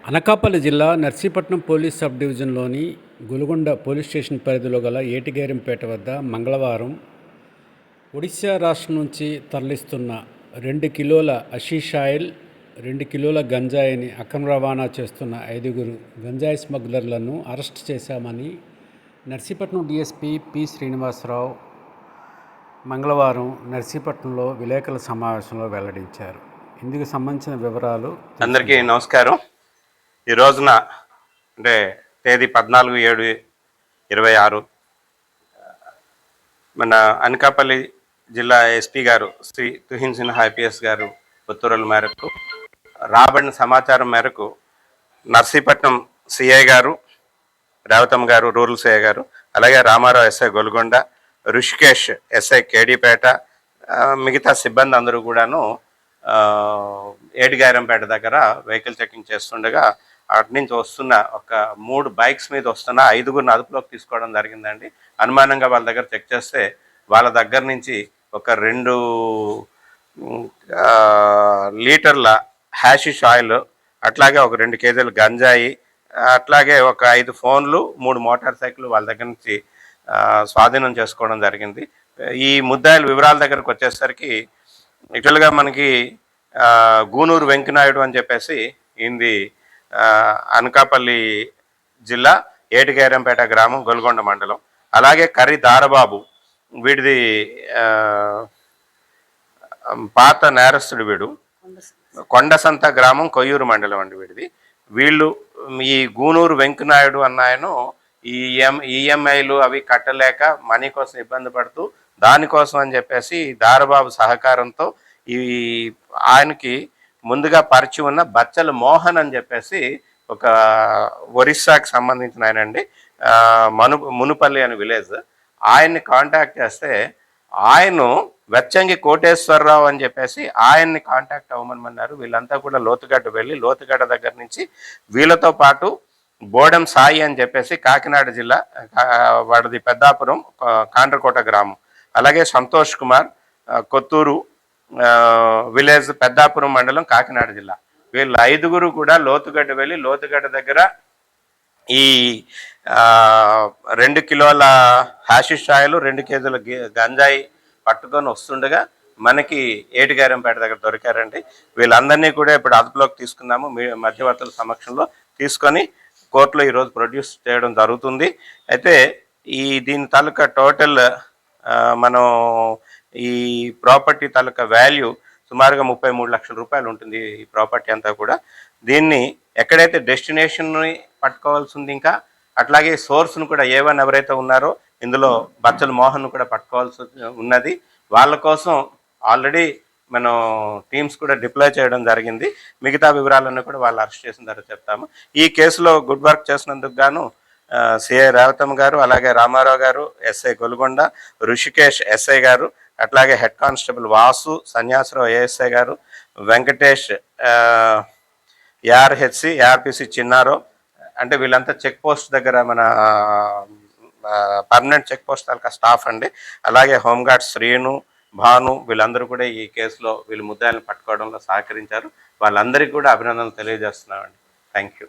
అనకాపల్లి జిల్లా Narsipatnam police sub డివిజన్లోని గులుగొండ police station పరిధిలో గల ఏటిగైరంపేట వద్ద మంగళవారం ఒడిశా రాష్ట్రం నుంచి తరలిస్తున్న 2 కిలోల హషీష్ ఆయిల్, 2 కిలోల గంజాయిని అక్రమ రవాణా చేస్తున్న 5 గంజాయి స్మగ్లర్లను అరెస్ట్ చేశామని నర్సీపట్నం డీఎస్పీ పి శ్రీనివాసరావు మంగళవారం నర్సీపట్నంలో విలేకరుల సమావేశంలో వెల్లడించారు. ఇందుకు సంబంధించిన వివరాలు. అందరికీ నమస్కారం. ఈ రోజున అంటే తేదీ 14/7/26 మన అనకాపల్లి జిల్లా ఎస్పీ గారు శ్రీ తుహిన్ సిన్హా ఐపీఎస్ గారు ఉత్తర్వుల మేరకు రాబడిన సమాచారం మేరకు నర్సీపట్నం సిఐ గారు, రేవతమ్మ గారు రూరల్ సిఐ గారు, అలాగే రామారావు ఎస్ఐ గొలుగొండ, ఋషికేష్ ఎస్ఐ కేడీపేట, మిగతా సిబ్బంది అందరూ కూడాను ఏటిగైరంపేట దగ్గర వెహికల్ చెకింగ్ చేస్తుండగా అటు నుంచి వస్తున్న ఒక 3 బైక్స్ మీద వస్తున్న 5గురిని అదుపులోకి తీసుకోవడం జరిగిందండి. అనుమానంగా వాళ్ళ దగ్గర చెక్ చేస్తే వాళ్ళ దగ్గర నుంచి ఒక 2 లీటర్ల హ్యాషిష్ ఆయిల్, అట్లాగే ఒక 2 కేజీల గంజాయి, అట్లాగే ఒక 5 ఫోన్లు, 3 మోటార్ సైకిల్ వాళ్ళ దగ్గర నుంచి స్వాధీనం చేసుకోవడం జరిగింది. ఈ ముద్దాయిల వివరాల దగ్గరకు వచ్చేసరికి యాక్చువల్గా మనకి గూనూరు వెంకనాయుడు అని చెప్పేసి ఈయనది అనకాపల్లి జిల్లా ఏటిగైరంపేట గ్రామం, గొల్గొండ మండలం. అలాగే కర్రి దారబాబు, వీడిది పాత నేరస్తుడు, వీడు కొండసంత గ్రామం, కొయ్యూరు మండలం అండి వీడిది. వీళ్ళు ఈ గూనూరు వెంకనాయుడు అన్నాయను ఈఎంఐలు అవి కట్టలేక మనీ కోసం ఇబ్బంది పడుతూ దానికోసం అని చెప్పేసి దారబాబు సహకారంతో ఆయనకి ముందుగా పరిచి ఉన్న బచ్చల మోహన్ అని చెప్పేసి ఒక ఒరిస్సాకి సంబంధించిన ఆయన అండి, మునుపల్లి అని విలేజ్. ఆయన్ని కాంటాక్ట్ చేస్తే ఆయన వెచ్చంగి కోటేశ్వరరావు అని చెప్పేసి ఆయన్ని కాంటాక్ట్ అవ్వమన్నారు. వీళ్ళంతా కూడా లోతుగడ్డ వెళ్ళి లోతుగడ్డ దగ్గర నుంచి వీళ్ళతో పాటు బోడెం సాయి అని చెప్పేసి కాకినాడ జిల్లా, వాడిది పెద్దాపురం కాండ్రకోట గ్రామం, అలాగే సంతోష్ కుమార్ కొత్తూరు విలేజ్, పెద్దాపురం మండలం, కాకినాడ జిల్లా. వీళ్ళు 5గురు కూడా లోతుగడ్డ వెళ్ళి లోతుగడ్డ దగ్గర ఈ 2 కిలోల హ్యాషిష్ ఆయిల్, 2 కేజీల గంజాయి పట్టుకొని వస్తుండగా మనకి ఏటిగైరంపేట దగ్గర దొరికారండి. వీళ్ళందరినీ కూడా ఇప్పుడు అదుపులోకి తీసుకున్నాము. మధ్యవర్తుల సమక్షంలో తీసుకొని కోర్టులో ఈరోజు ప్రొడ్యూస్ చేయడం జరుగుతుంది. అయితే దీని తాలూకా టోటల్ మనం ఈ ప్రాపర్టీ తాలూకా వాల్యూ సుమారుగా 33 లక్షల రూపాయలు ఉంటుంది ఈ ప్రాపర్టీ అంతా కూడా. దీన్ని ఎక్కడైతే డెస్టినేషన్ని పట్టుకోవాల్సి ఉంది, ఇంకా అట్లాగే సోర్స్ను కూడా A1 ఎవరైతే ఉన్నారో ఇందులో బచ్చల మోహన్ కూడా పట్టుకోవాల్సి ఉన్నది. వాళ్ళ కోసం ఆల్రెడీ మనం టీమ్స్ కూడా డిప్లాయ్ చేయడం జరిగింది. మిగతా వివరాలన్నీ కూడా వాళ్ళు అరెస్ట్ చేసిన తర్వాత చెప్తాము. ఈ కేసులో గుడ్ వర్క్ చేసినందుకు గాను సిఐ రేవతమ్మ గారు, అలాగే రామారావు గారు, ఎస్ఐ గొలుగొండ, ఋషికేష్ ఎస్ఐ గారు, అట్లాగే head constable Vasu, Sanyasa Rao ASI గారు, వెంకటేష్ ఏఆర్పిసి చిన్నారావు, అంటే వీళ్ళంతా చెక్ పోస్ట్ దగ్గర మన పర్మనెంట్ చెక్ పోస్ట్ తాలూకా స్టాఫ్ అండి. అలాగే హోంగార్డ్ శ్రీను, భాను, వీళ్ళందరూ కూడా ఈ కేసులో వీళ్ళు ముద్దాయిలను పట్టుకోవడంలో సహకరించారు. వాళ్ళందరికీ కూడా అభినందనలు తెలియజేస్తున్నామండి. Thank you.